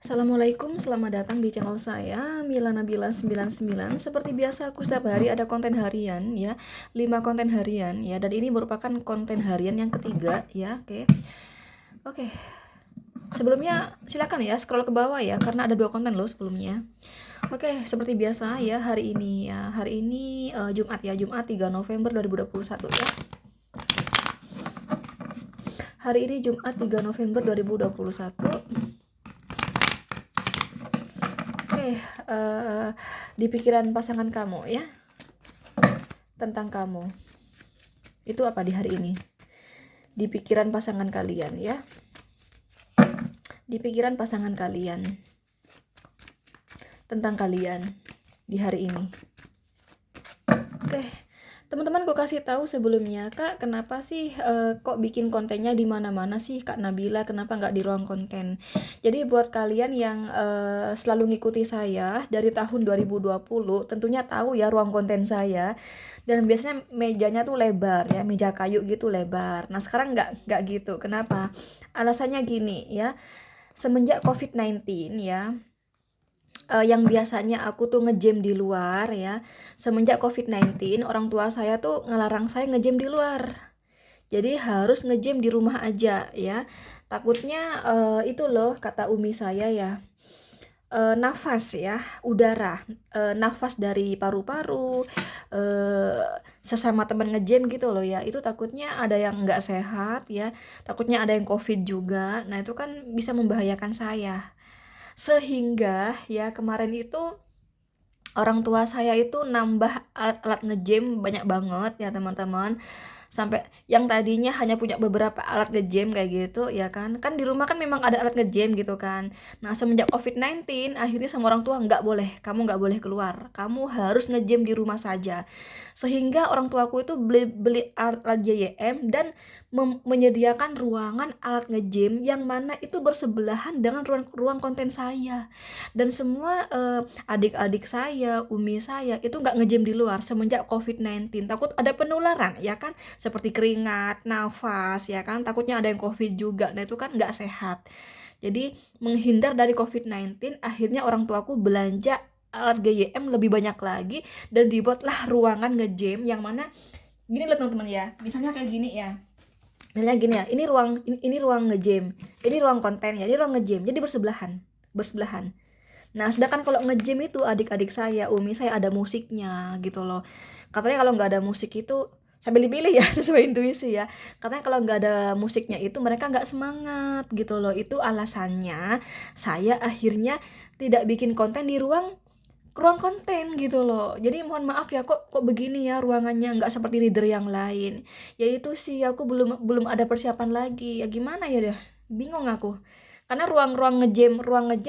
Assalamualaikum, selamat datang di channel saya, Mila Nabila 99. Seperti biasa, aku setiap hari ada konten harian ya, 5 konten harian ya, dan ini merupakan konten harian yang ketiga ya, oke. Oke, sebelumnya silakan ya scroll ke bawah ya, karena ada 2 konten loh sebelumnya. Oke, seperti biasa ya, hari ini Jumat ya, Jumat 3 November 2021 ya. Hari ini Jumat 3 November 2021. Oke, di pikiran pasangan kamu ya, tentang kamu. Itu apa di hari ini? Di pikiran pasangan kalian ya. Di pikiran pasangan kalian. Tentang kalian di hari ini. Oke. Teman-teman, gue kasih tahu sebelumnya, Kak, kenapa sih kok bikin kontennya di mana-mana sih, Kak Nabila? Kenapa nggak di ruang konten? Jadi buat kalian yang selalu ngikuti saya dari tahun 2020, tentunya tahu ya ruang konten saya. Dan biasanya mejanya tuh lebar ya, meja kayu gitu lebar. Nah sekarang nggak gitu. Kenapa? Alasannya gini ya, semenjak COVID-19 ya, yang biasanya aku tuh nge-gym di luar ya, semenjak COVID-19 orang tua saya tuh ngelarang saya nge-gym di luar. Jadi harus nge-gym di rumah aja ya. Takutnya itu loh kata umi saya ya, nafas ya, udara, nafas dari paru-paru, sesama teman nge-gym gitu loh ya, itu takutnya ada yang nggak sehat ya, takutnya ada yang COVID juga. Nah itu kan bisa membahayakan saya. Sehingga ya kemarin itu orang tua saya itu nambah alat-alat nge-gym banyak banget ya teman-teman. Sampai yang tadinya hanya punya beberapa alat nge-gym kayak gitu ya kan. Kan di rumah kan memang ada alat nge-gym gitu kan. Nah, semenjak COVID-19 akhirnya sama orang tua nggak boleh, kamu nggak boleh keluar. Kamu harus nge-gym di rumah saja. Sehingga orang tuaku itu beli alat JYM dan menyediakan ruangan alat nge-gym yang mana itu bersebelahan dengan ruang konten saya. Dan semua adik-adik saya, umi saya itu nggak nge-gym di luar semenjak COVID-19. Takut ada penularan ya kan, seperti keringat, nafas ya kan, takutnya ada yang COVID juga. Nah itu kan nggak sehat. Jadi menghindar dari COVID-19, akhirnya orang tuaku belanja alat GYM lebih banyak lagi dan dibuatlah ruangan nge-gym yang mana gini loh teman-teman ya. Misalnya kayak gini ya. Misalnya gini ya, ini ruang nge-gym, ini ruang konten ya, ini ruang nge-gym. Jadi bersebelahan, bersebelahan. Nah, sedangkan kalau nge-gym itu adik-adik saya, umi saya ada musiknya gitu loh. Katanya kalau nggak ada musik itu, saya pilih-pilih ya sesuai intuisi ya. Katanya kalau nggak ada musiknya itu mereka nggak semangat gitu loh. Itu alasannya saya akhirnya tidak bikin konten di ruang konten gitu loh. Jadi mohon maaf ya, kok begini ya ruangannya, nggak seperti leader yang lain. Ya itu sih aku belum belum ada persiapan lagi. Ya gimana ya deh, bingung aku. Karena ruang ngejim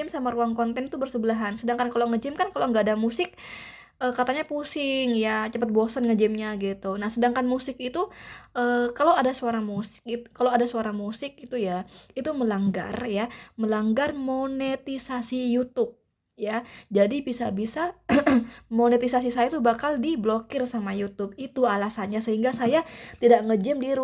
sama ruang konten tuh bersebelahan. Sedangkan kalau ngejim kan kalau nggak ada musik, katanya pusing ya, cepet bosan ngejimnya gitu. Nah sedangkan musik itu, kalau ada suara musik itu ya, itu melanggar monetisasi YouTube ya. Jadi bisa-bisa monetisasi saya tuh bakal diblokir sama YouTube. Itu alasannya, sehingga saya tidak nge-gym di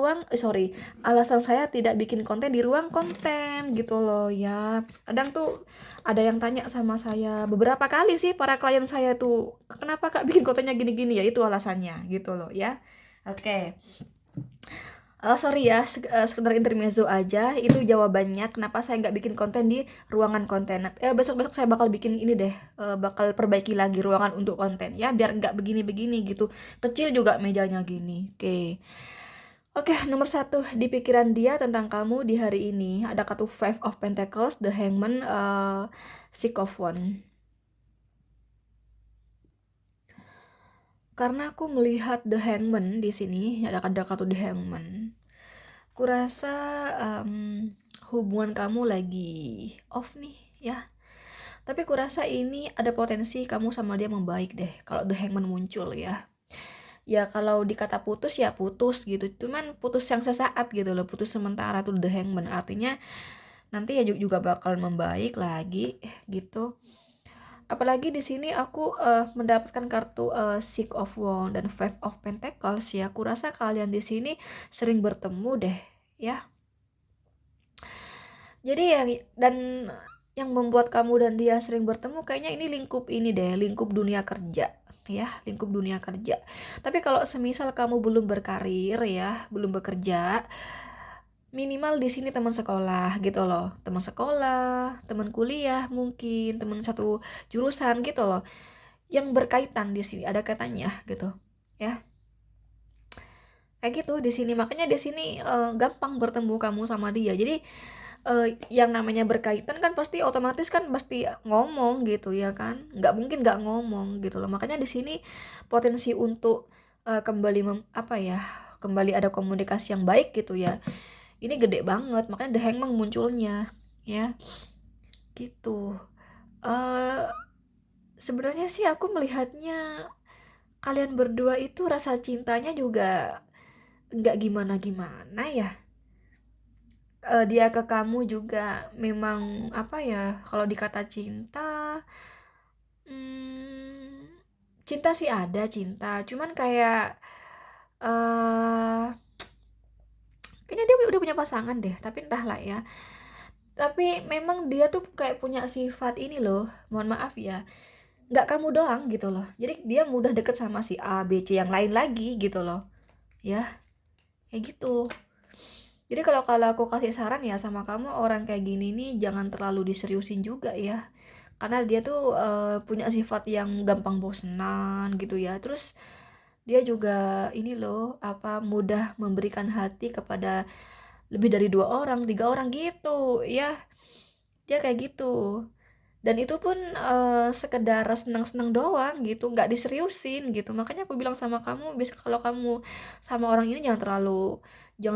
alasan saya tidak bikin konten di ruang konten gitu loh ya. Kadang tuh ada yang tanya sama saya beberapa kali sih, para klien saya tuh, kenapa Kak bikin kontennya gini-gini, ya itu alasannya gitu loh ya. Oke. Sorry ya, sekedar intermezzo aja. Itu jawabannya kenapa saya nggak bikin konten di ruangan konten. Besok-besok saya bakal bikin ini deh, bakal perbaiki lagi ruangan untuk konten ya, biar nggak begini-begini gitu. Kecil juga mejanya gini. Oke. Oke, nomor satu di pikiran dia tentang kamu di hari ini ada kartu Five of Pentacles, The Hangman, Six of Wands. Karena aku melihat The Hangman di sini, ada kartu The Hangman. Kurasa hubungan kamu lagi off nih ya. Tapi kurasa ini ada potensi kamu sama dia membaik deh kalau The Hangman muncul ya. Ya kalau dikata putus ya putus gitu. Cuman putus yang sesaat gitu loh, putus sementara tuh The Hangman. Artinya nanti ya juga bakal membaik lagi gitu. Apalagi di sini aku mendapatkan kartu Six of Wands dan Five of Pentacles ya. Aku rasa kalian di sini sering bertemu deh ya. Jadi yang membuat kamu dan dia sering bertemu kayaknya ini lingkup dunia kerja, ya, lingkup dunia kerja. Tapi kalau semisal kamu belum berkarir ya, belum bekerja, minimal di sini teman sekolah gitu loh, teman sekolah, teman kuliah mungkin, teman satu jurusan gitu loh, yang berkaitan di sini, ada kaitannya gitu, ya. Kayak gitu di sini, makanya di sini gampang bertemu kamu sama dia. Jadi yang namanya berkaitan kan pasti otomatis kan pasti ngomong gitu ya kan, nggak mungkin nggak ngomong gitu loh. Makanya di sini potensi untuk kembali apa ya, kembali ada komunikasi yang baik gitu ya, ini gede banget. Makanya The Hangman munculnya, ya gitu. eh Sebenarnya sih aku melihatnya kalian berdua itu rasa cintanya juga nggak gimana-gimana ya. Dia ke kamu juga memang apa ya, kalau dikata cinta, hmm, cinta sih ada cinta, cuman kayak eh kayaknya dia udah punya pasangan deh, tapi entahlah ya. Tapi memang dia tuh kayak punya sifat ini loh, mohon maaf ya, nggak kamu doang gitu loh. Jadi dia mudah deket sama si A B C yang lain lagi gitu loh, ya kayak gitu. Jadi kalau kalau aku kasih saran ya sama kamu, orang kayak gini nih jangan terlalu diseriusin juga ya. Karena dia tuh punya sifat yang gampang bosenan gitu ya. Terus dia juga ini loh, apa, mudah memberikan hati kepada lebih dari 2 orang, 3 orang gitu ya. Dia kayak gitu. Dan itu pun sekedar senang-senang doang gitu, nggak diseriusin gitu. Makanya aku bilang sama kamu, bisa kalau kamu sama orang ini jangan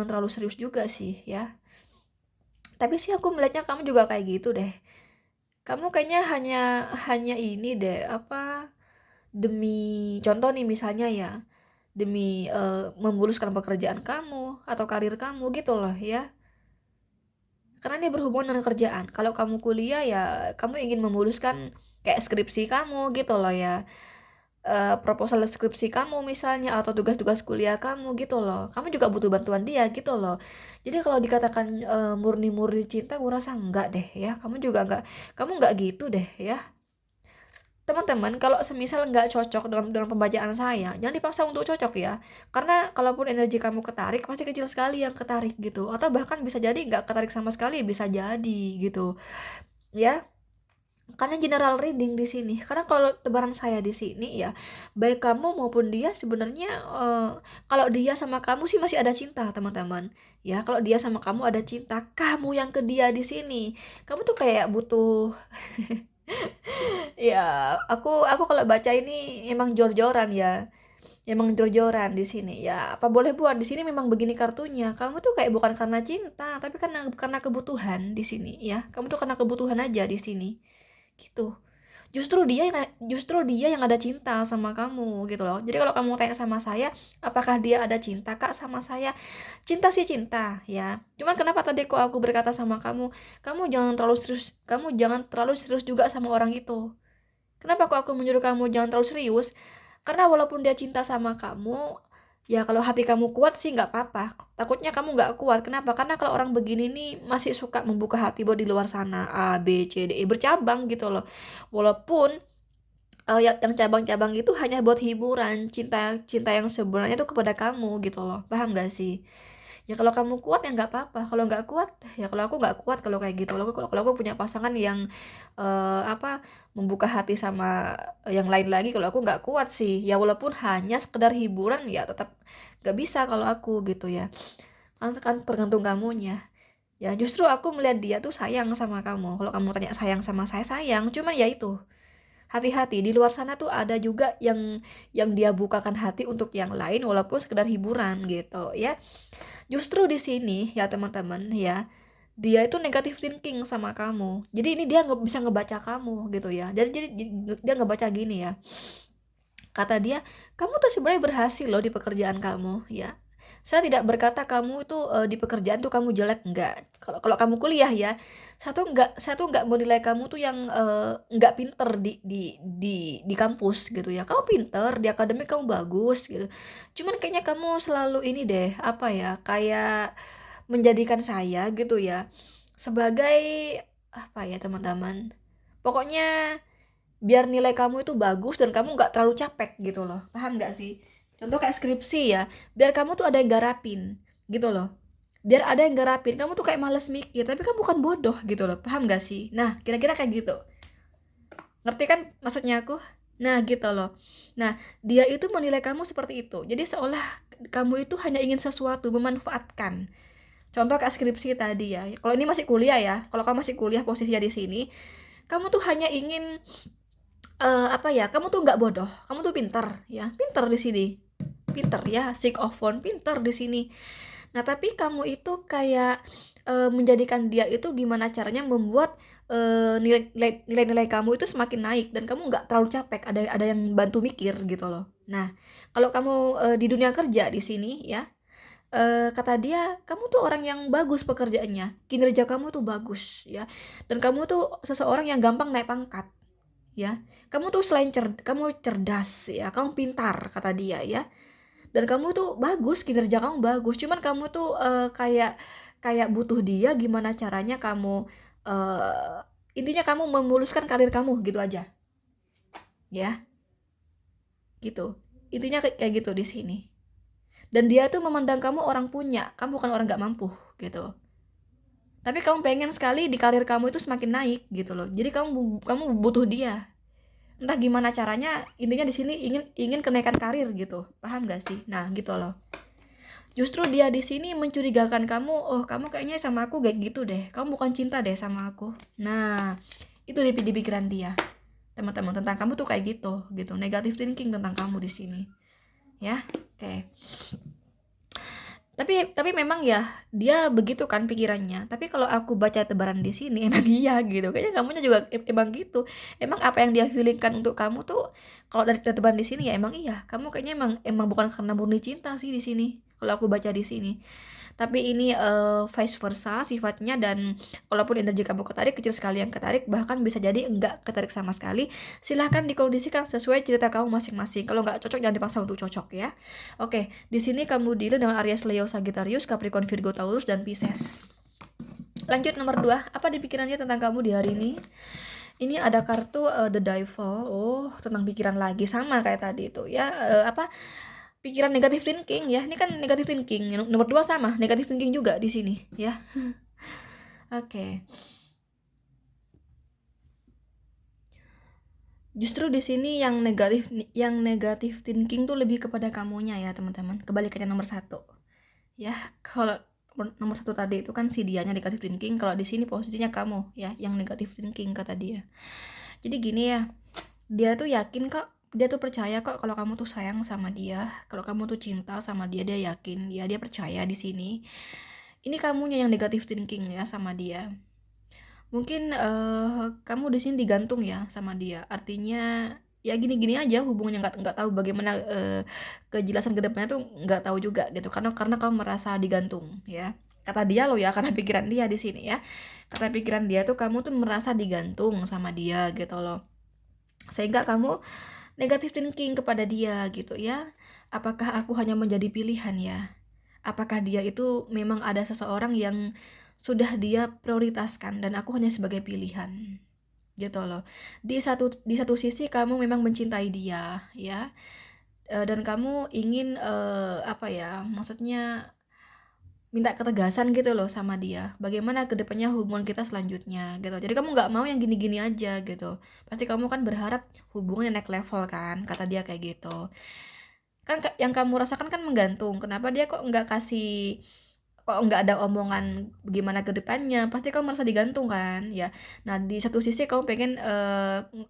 terlalu serius juga sih ya. Tapi sih aku melihatnya kamu juga kayak gitu deh. Kamu kayaknya hanya hanya ini deh, apa, demi contoh nih misalnya ya, demi memuluskan pekerjaan kamu atau karir kamu gitu loh ya. Karena ini berhubungan dengan kerjaan. Kalau kamu kuliah ya kamu ingin memuluskan kayak skripsi kamu gitu loh ya. Proposal skripsi kamu misalnya atau tugas-tugas kuliah kamu gitu loh. Kamu juga butuh bantuan dia gitu loh. Jadi kalau dikatakan murni-murni cinta, gue rasa enggak deh ya. Kamu enggak gitu deh ya. Teman-teman, kalau semisal nggak cocok dengan pembacaan saya, jangan dipaksa untuk cocok ya. Karena kalaupun energi kamu ketarik, pasti kecil sekali yang ketarik gitu. Atau bahkan bisa jadi nggak ketarik sama sekali, bisa jadi gitu. Ya, karena general reading di sini. Karena kalau tebaran saya di sini ya, baik kamu maupun dia sebenarnya, kalau dia sama kamu sih masih ada cinta, teman-teman. Ya, kalau dia sama kamu ada cinta, kamu yang ke dia di sini. Kamu tuh kayak butuh. Ya, aku kalau baca ini emang jor-joran ya. Emang jor-joran di sini. Ya, apa boleh buat, di sini memang begini kartunya. Kamu tuh kayak bukan karena cinta, tapi karena kebutuhan di sini ya. Kamu tuh karena kebutuhan aja di sini. Gitu. Justru dia yang ada cinta sama kamu gitu loh. Jadi kalau kamu tanya sama saya, apakah dia ada cinta Kak sama saya? Cinta sih cinta ya. Cuman kenapa tadi kok aku berkata sama kamu, kamu jangan terlalu serius juga sama orang itu. Kenapa kok aku menyuruh kamu jangan terlalu serius? Karena walaupun dia cinta sama kamu, ya kalau hati kamu kuat sih nggak apa-apa. Takutnya kamu nggak kuat. Kenapa? Karena kalau orang begini nih masih suka membuka hati buat di luar sana. A, B, C, D, E. Bercabang gitu loh. Walaupun yang cabang-cabang itu hanya buat hiburan. Cinta yang sebenarnya itu kepada kamu gitu loh. Paham gak sih? Ya kalau kamu kuat ya nggak apa-apa, kalau nggak kuat ya, kalau aku nggak kuat kalau kayak gitu. Kalau aku punya pasangan yang apa, membuka hati sama yang lain lagi, kalau aku nggak kuat sih ya, walaupun hanya sekedar hiburan ya tetap nggak bisa kalau aku gitu ya. Kan tergantung kamunya ya. Justru aku melihat dia tuh sayang sama kamu. Kalau kamu tanya sayang sama saya, sayang, cuman ya itu, hati-hati di luar sana tuh ada juga yang dia bukakan hati untuk yang lain walaupun sekedar hiburan gitu ya. Justru di sini ya teman-teman ya, dia itu negative thinking sama kamu. Jadi ini dia nggak bisa ngebaca kamu gitu ya. Jadi dia ngebaca gini ya. Kata dia, kamu tuh sebenarnya berhasil loh di pekerjaan kamu ya. Saya tidak berkata kamu itu di pekerjaan tuh kamu jelek, enggak. Kalau kalau kamu kuliah ya, saya tuh enggak menilai kamu tuh yang enggak pinter di kampus gitu ya. Kamu pinter di akademik, kamu bagus gitu. Cuman kayaknya kamu selalu ini deh, apa ya, kayak menjadikan saya gitu ya sebagai apa ya teman-teman, pokoknya biar nilai kamu itu bagus dan kamu nggak terlalu capek gitu loh, paham nggak sih? Contoh kayak skripsi ya, biar kamu tuh ada yang garapin gitu loh, biar ada yang garapin, kamu tuh kayak males mikir tapi kamu bukan bodoh gitu loh, paham nggak sih? Nah kira-kira kayak gitu, ngerti kan maksudnya aku? Nah gitu loh. Nah dia itu menilai kamu seperti itu, jadi seolah kamu itu hanya ingin sesuatu, memanfaatkan. Contoh kayak skripsi tadi ya, kalau ini masih kuliah ya, kalau kamu masih kuliah posisinya di sini, kamu tuh hanya ingin apa ya, kamu tuh nggak bodoh, kamu tuh pintar ya, pintar di sini, pintar ya, sick of fun, pintar di sini. Nah tapi kamu itu kayak menjadikan dia itu gimana caranya membuat nilai-nilai kamu itu semakin naik dan kamu nggak terlalu capek, ada yang bantu mikir gitu loh. Nah kalau kamu di dunia kerja di sini ya, kata dia kamu tuh orang yang bagus pekerjaannya, kinerja kamu tuh bagus ya, dan kamu tuh seseorang yang gampang naik pangkat ya, kamu tuh selain kamu cerdas ya, kamu pintar kata dia ya, dan kamu tuh bagus, kinerja kamu bagus, cuman kamu tuh kayak kayak butuh dia gimana caranya kamu eh, intinya kamu memuluskan karir kamu gitu aja ya, gitu intinya kayak gitu di sini. Dan dia tuh memandang kamu orang punya, kamu bukan orang nggak mampu gitu, tapi kamu pengen sekali di karir kamu itu semakin naik gitu loh, jadi kamu butuh dia, entah gimana caranya, intinya di sini ingin ingin kenaikan karir gitu, paham gak sih? Nah gitu loh, justru dia di sini mencurigakan kamu, oh kamu kayaknya sama aku gak gitu deh, kamu bukan cinta deh sama aku. Nah itu di pikiran dia teman-teman, tentang kamu tuh kayak gitu negative thinking tentang kamu di sini ya. Oke. Tapi memang ya dia begitu kan pikirannya, tapi kalau aku baca tebaran di sini emang iya gitu, kayaknya kamunya juga emang gitu, emang apa yang dia feelingkan untuk kamu tuh, kalau dari tebaran di sini ya emang iya, kamu kayaknya emang emang bukan karena murni cinta sih di sini kalau aku baca di sini, tapi ini vice versa sifatnya, dan kalaupun energi kamu ketarik, kecil sekali yang ketarik, bahkan bisa jadi enggak ketarik sama sekali. Silahkan dikondisikan sesuai cerita kamu masing-masing, kalau nggak cocok jangan dipaksa untuk cocok ya. Oke, di sini kamu deal dengan Aries, Leo, Sagittarius, Capricorn, Virgo, Taurus, dan Pisces. Lanjut nomor 2, apa di pikirannya tentang kamu di hari ini? Ini ada kartu The Devil. Oh, tentang pikiran lagi, sama kayak tadi itu ya. Apa pikiran negatif thinking ya, ini kan negatif thinking. Nomor 2 sama negatif thinking juga di sini ya. Oke. Justru di sini yang negatif thinking tuh lebih kepada kamunya ya teman-teman, kebalikannya nomor 1 ya. Kalau nomor 1 tadi itu kan si dianya negatif thinking, kalau di sini posisinya kamu ya yang negatif thinking kata dia. Jadi gini ya, dia tuh yakin kok, dia tuh percaya kok kalau kamu tuh sayang sama dia, kalau kamu tuh cinta sama dia, dia yakin ya, dia percaya di sini. Ini kamunya yang negatif thinking ya sama dia. Mungkin kamu di sini digantung ya sama dia, artinya ya gini-gini aja hubungannya, nggak tahu bagaimana kejelasan kedepannya tuh nggak tahu juga gitu, karena kamu merasa digantung ya, kata dia loh ya, karena pikiran dia di sini ya, kata pikiran dia tuh kamu tuh merasa digantung sama dia gitu loh, sehingga kamu negatif thinking kepada dia gitu ya. Apakah aku hanya menjadi pilihan ya? Apakah dia itu memang ada seseorang yang sudah dia prioritaskan dan aku hanya sebagai pilihan gitu loh. Di satu sisi kamu memang mencintai dia ya, dan kamu ingin apa ya, maksudnya minta ketegasan gitu loh sama dia, bagaimana kedepannya hubungan kita selanjutnya gitu, jadi kamu nggak mau yang gini-gini aja gitu, pasti kamu kan berharap hubungannya naik level kan, kata dia kayak gitu kan. Yang kamu rasakan kan menggantung, kenapa dia kok nggak kasih, kok nggak ada omongan gimana kedepannya, pasti kamu merasa digantung kan ya. Nah di satu sisi kamu pengen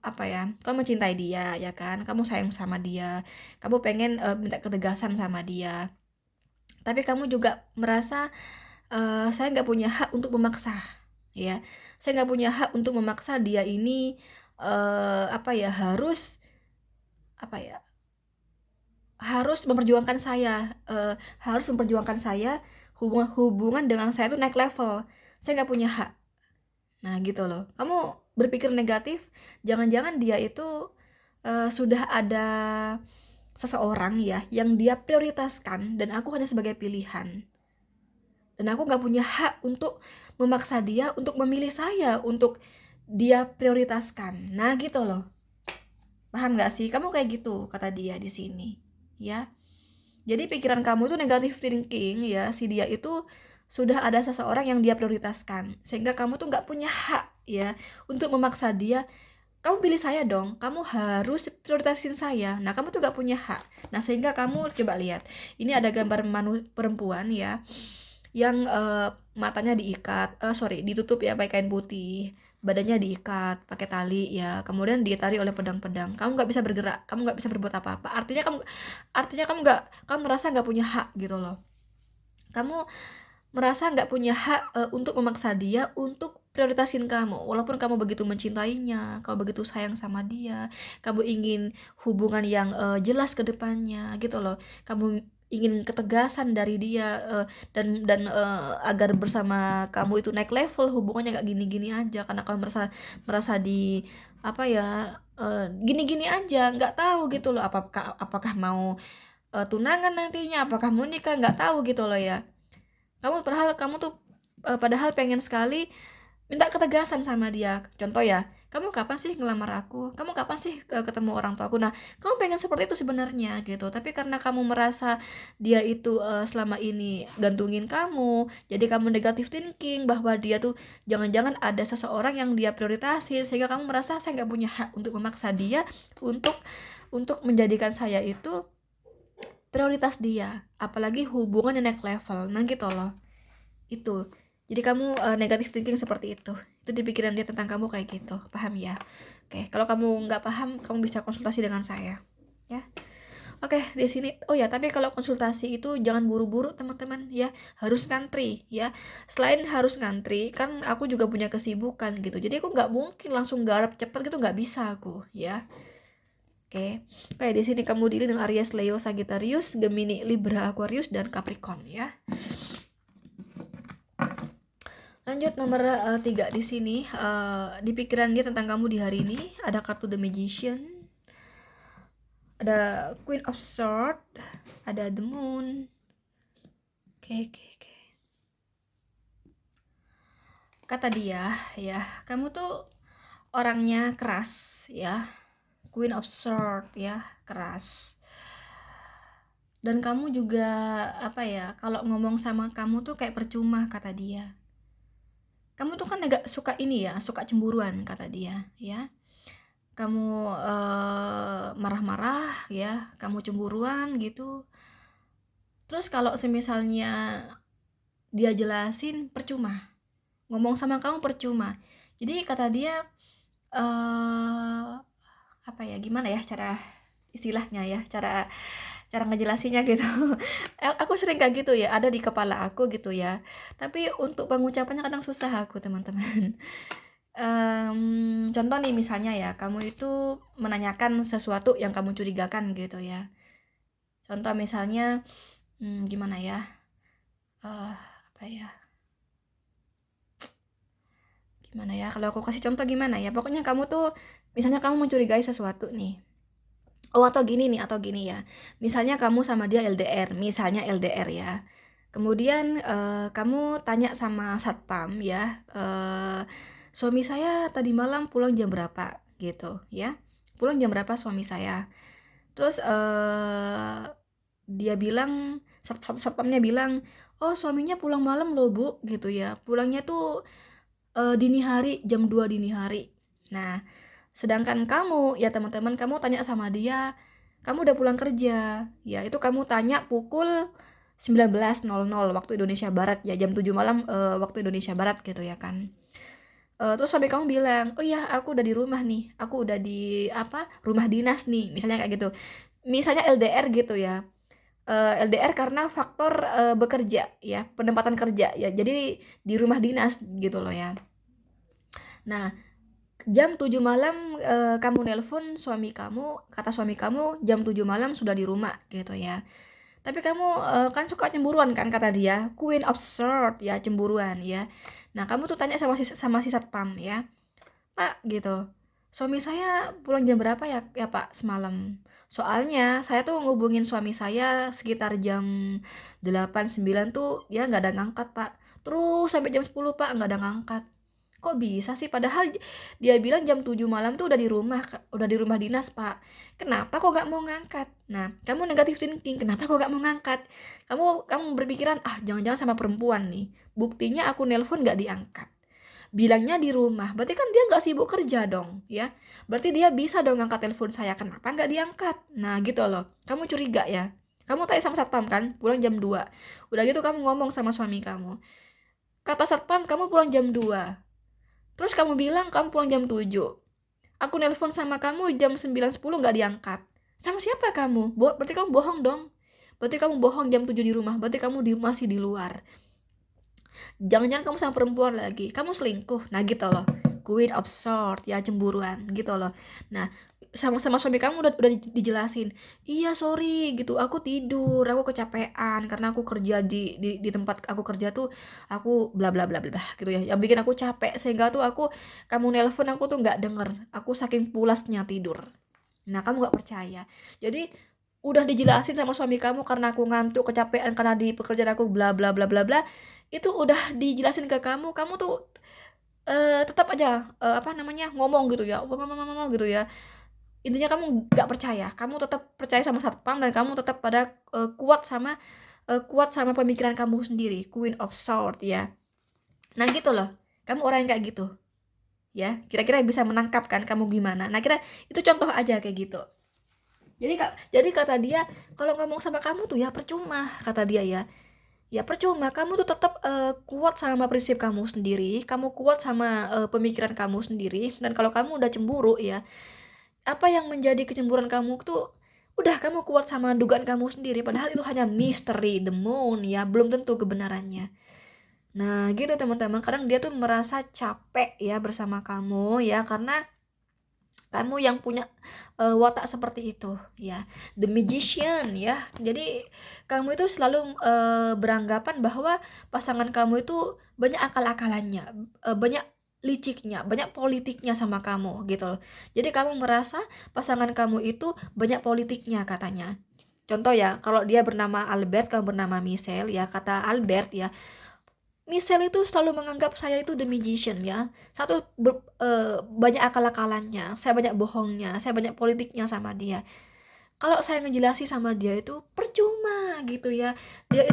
apa ya, kamu mencintai dia ya kan, kamu sayang sama dia, kamu pengen minta ketegasan sama dia, tapi kamu juga merasa saya nggak punya hak untuk memaksa ya, saya nggak punya hak untuk memaksa dia ini apa ya, apa ya harus memperjuangkan saya, harus memperjuangkan saya, hubungan dengan saya tuh naik level, saya nggak punya hak. Nah gitu loh, kamu berpikir negatif, jangan-jangan dia itu sudah ada seseorang ya yang dia prioritaskan dan aku hanya sebagai pilihan. Dan aku nggak punya hak untuk memaksa dia untuk memilih saya, untuk dia prioritaskan. Nah gitu loh. Paham nggak sih? Kamu kayak gitu, kata dia di sini. Ya. Jadi pikiran kamu tuh negative thinking ya, si dia itu sudah ada seseorang yang dia prioritaskan. Sehingga kamu tuh nggak punya hak ya untuk memaksa dia, kamu pilih saya dong, kamu harus prioritasin saya. Nah kamu tuh nggak punya hak. Nah sehingga kamu coba lihat, ini ada gambar perempuan ya, yang matanya diikat, sorry ditutup ya pakai kain putih, badannya diikat pakai tali ya, kemudian ditarik oleh pedang-pedang. Kamu nggak bisa bergerak, kamu nggak bisa berbuat apa-apa. Artinya kamu nggak, kamu merasa nggak punya hak gitu loh. Kamu merasa nggak punya hak untuk memaksa dia untuk prioritasin kamu, walaupun kamu begitu mencintainya, kamu begitu sayang sama dia, kamu ingin hubungan yang jelas ke depannya gitu loh, kamu ingin ketegasan dari dia, agar bersama kamu itu naik level hubungannya, nggak gini-gini aja karena kamu merasa merasa di apa ya, gini-gini aja, nggak tahu gitu loh apakah mau tunangan nantinya, apakah mau nikah, nggak tahu gitu loh ya. Kamu tuh padahal pengen sekali minta ketegasan sama dia. Contoh ya, kamu kapan sih ngelamar aku? Kamu kapan sih ketemu orang tua aku? Nah, kamu pengen seperti itu sebenarnya gitu. Tapi karena kamu merasa dia itu selama ini gantungin kamu, jadi kamu negative thinking bahwa dia tuh jangan-jangan ada seseorang yang dia prioritasin, sehingga kamu merasa saya nggak punya hak untuk memaksa dia untuk menjadikan saya itu prioritas dia, apalagi hubungan yang naik level. Nah gitu loh, itu. Jadi kamu negative thinking seperti itu di pikiran dia tentang kamu kayak gitu, paham ya? Oke, kalau kamu nggak paham, kamu bisa konsultasi dengan saya ya. Oke, di sini, oh ya, tapi kalau konsultasi itu jangan buru-buru teman-teman ya, harus ngantri ya. Selain harus ngantri, kan aku juga punya kesibukan gitu, jadi aku nggak mungkin langsung garap cepet gitu, nggak bisa aku ya. Oke, kayak di sini kamu diri dengan Aries, Leo, Sagittarius, Gemini, Libra, Aquarius, dan Capricorn ya. Lanjut nomor 3 di sini, di pikiran dia tentang kamu di hari ini ada kartu The Magician, ada Queen of Swords, ada The Moon. Oke. Kata dia ya, kamu tuh orangnya keras ya. Queen of Swords ya, keras. Dan kamu juga apa ya, kalau ngomong sama kamu tuh kayak percuma, kata dia. Kamu tuh kan agak suka ini ya, suka cemburuan, kata dia ya. Kamu marah-marah ya, kamu cemburuan gitu. Terus kalau semisalnya dia jelasin, percuma. Ngomong sama kamu percuma. Jadi kata dia apa ya, gimana ya cara istilahnya ya, cara ngejelasinnya gitu. Aku sering kayak gitu ya, ada di kepala aku gitu ya, tapi untuk pengucapannya kadang susah aku, teman-teman. Contoh nih misalnya ya, kamu itu menanyakan sesuatu yang kamu curigakan gitu ya. Contoh misalnya gimana ya, apa ya, gimana ya, kalau aku kasih contoh gimana ya, pokoknya kamu tuh misalnya kamu mencurigai sesuatu nih. Oh, atau gini nih, atau gini ya. Misalnya kamu sama dia LDR, misalnya LDR ya. Kemudian kamu tanya sama satpam ya, suami saya tadi malam pulang jam berapa gitu ya. Pulang jam berapa suami saya? Terus dia bilang, satpamnya bilang, oh suaminya pulang malam loh bu, gitu ya. Pulangnya tuh dini hari, jam 2 dini hari. Nah, sedangkan kamu ya teman-teman, kamu tanya sama dia, kamu udah pulang kerja ya, itu kamu tanya pukul 19.00 waktu Indonesia Barat ya, jam 7 malam waktu Indonesia Barat gitu ya kan. Terus sampai kamu bilang, oh ya aku udah di rumah nih, aku udah di apa, rumah dinas nih, misalnya kayak gitu, misalnya LDR gitu ya. LDR karena faktor bekerja ya, penempatan kerja ya, jadi di rumah dinas gitu loh ya. Nah, jam 7 malam kamu nelpon suami kamu, kata suami kamu jam 7 malam sudah di rumah gitu ya. Tapi kamu kan suka cemburuan kan, kata dia, Queen of Swords ya, cemburuan ya. Nah, kamu tuh tanya sama si satpam ya, Pak gitu, Suami saya pulang jam berapa ya Pak semalam? Soalnya saya tuh ngubungin suami saya sekitar jam 8 9 tuh dia nggak ada ngangkat Pak. Terus sampai jam 10 Pak nggak ada ngangkat. Kok bisa sih? Padahal dia bilang jam 7 malam tuh udah di rumah dinas Pak. Kenapa kok nggak mau ngangkat? Nah, kamu negatif thinking. Kenapa kok nggak mau ngangkat? Kamu berpikiran jangan-jangan sama perempuan nih. Buktinya aku nelpon nggak diangkat. Bilangnya di rumah, berarti kan dia nggak sibuk kerja dong, ya. Berarti dia bisa dong ngangkat telepon saya, kenapa nggak diangkat? Nah gitu loh, kamu curiga ya. Kamu tanya sama satpam kan, pulang jam 2. Udah gitu kamu ngomong sama suami kamu. Kata satpam, kamu pulang jam 2. Terus kamu bilang kamu pulang jam 7. Aku nelpon sama kamu jam 9 10 nggak diangkat. Sama siapa kamu? Berarti kamu bohong dong. Berarti kamu bohong jam 7 di rumah, berarti kamu masih di luar. Jangan-jangan kamu sama perempuan lagi, kamu selingkuh, nah gitu loh. Queen of Swords, ya cemburuan gitu loh. Nah, sama suami kamu udah dijelasin, iya sorry gitu, aku tidur, aku kecapean karena aku kerja di tempat aku kerja tuh, aku bla bla bla bla gitu ya, yang bikin aku capek sehingga tuh kamu nelpon aku tuh nggak denger, aku saking pulasnya tidur. Nah kamu nggak percaya, jadi udah dijelasin sama suami kamu karena aku ngantuk kecapean karena di pekerjaan aku bla bla bla bla bla, itu udah dijelasin ke kamu tuh tetap aja apa namanya ngomong gitu ya, mama gitu ya. Intinya kamu nggak percaya, kamu tetap percaya sama satpam dan kamu tetap pada kuat sama pemikiran kamu sendiri, Queen of Sword ya. Nah gitu loh, kamu orang yang kayak gitu ya, kira-kira bisa menangkap kan kamu gimana. Nah kira itu contoh aja kayak gitu. Jadi kata dia, kalau ngomong sama kamu tuh ya percuma, kata dia ya. Ya percuma, kamu tuh tetap kuat sama prinsip kamu sendiri, kamu kuat sama pemikiran kamu sendiri, dan kalau kamu udah cemburu ya, apa yang menjadi kecemburuan kamu tuh udah kamu kuat sama dugaan kamu sendiri, padahal itu hanya misteri, the moon ya, belum tentu kebenarannya. Nah gitu teman-teman, kadang dia tuh merasa capek ya bersama kamu ya, karena kamu yang punya watak seperti itu ya, the magician ya. Jadi kamu itu selalu beranggapan bahwa pasangan kamu itu banyak akal-akalannya, banyak liciknya, banyak politiknya sama kamu gitu loh. Jadi kamu merasa pasangan kamu itu banyak politiknya katanya. Contoh ya, kalau dia bernama Albert, kamu bernama Michelle ya, kata Albert ya, Michelle itu selalu menganggap saya itu the magician ya. Banyak akal-akalannya, saya banyak bohongnya, saya banyak politiknya sama dia. Kalau saya ngejelasin sama dia itu percuma gitu ya. Dia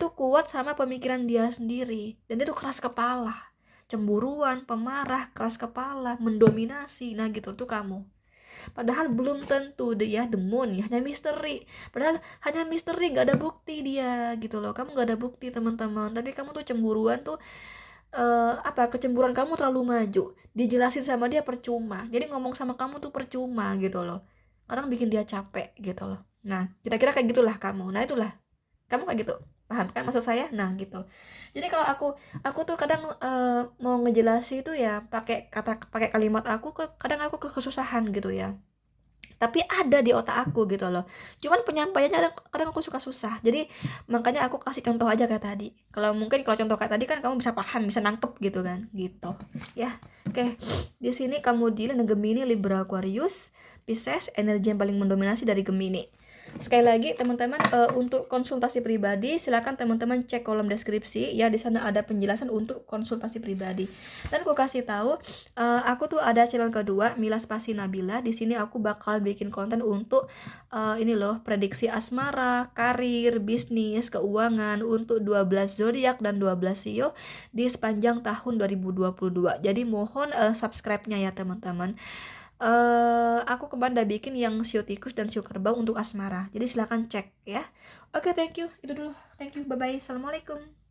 tuh kuat sama pemikiran dia sendiri, dan dia tuh keras kepala. Cemburuan, pemarah, keras kepala, mendominasi. Nah, gitu tuh kamu. Padahal belum tentu dia the moon ya, hanya misteri. Padahal hanya misteri, nggak ada bukti dia gitu loh. Kamu nggak ada bukti teman-teman, tapi kamu tuh cemburuan tuh kecemburuan kamu terlalu maju. Dijelasin sama dia percuma, jadi ngomong sama kamu tuh percuma gitu loh. Kadang bikin dia capek gitu loh. Nah kira-kira kayak gitulah kamu. Nah itulah kamu kayak gitu, paham kan maksud saya? Nah gitu. Jadi kalau aku tuh kadang mau ngejelasin itu ya pakai kalimat kadang aku kesusahan gitu ya, tapi ada di otak aku gitu loh, cuman penyampaiannya kadang aku suka susah. Jadi makanya aku kasih contoh aja kayak tadi. Kalau contoh kayak tadi kan kamu bisa paham, bisa nangkep gitu kan, gitu ya. Oke, di sini kamu deal dengan Gemini, Libra, Aquarius, Pisces, energi yang paling mendominasi dari Gemini. Sekali lagi teman-teman, untuk konsultasi pribadi silakan teman-teman cek kolom deskripsi ya, di sana ada penjelasan untuk konsultasi pribadi. Dan aku kasih tahu, aku tuh ada channel kedua, Mila Spasi Nabila. Di sini aku bakal bikin konten untuk ini loh, prediksi asmara, karir, bisnis, keuangan untuk 12 zodiak dan 12 sio di sepanjang tahun 2022. Jadi mohon subscribe-nya ya teman-teman. Aku kemarin udah bikin yang sio tikus dan sio kerbau untuk asmara. Jadi silakan cek ya. Oke, thank you. Itu dulu. Thank you. Bye bye. Assalamualaikum.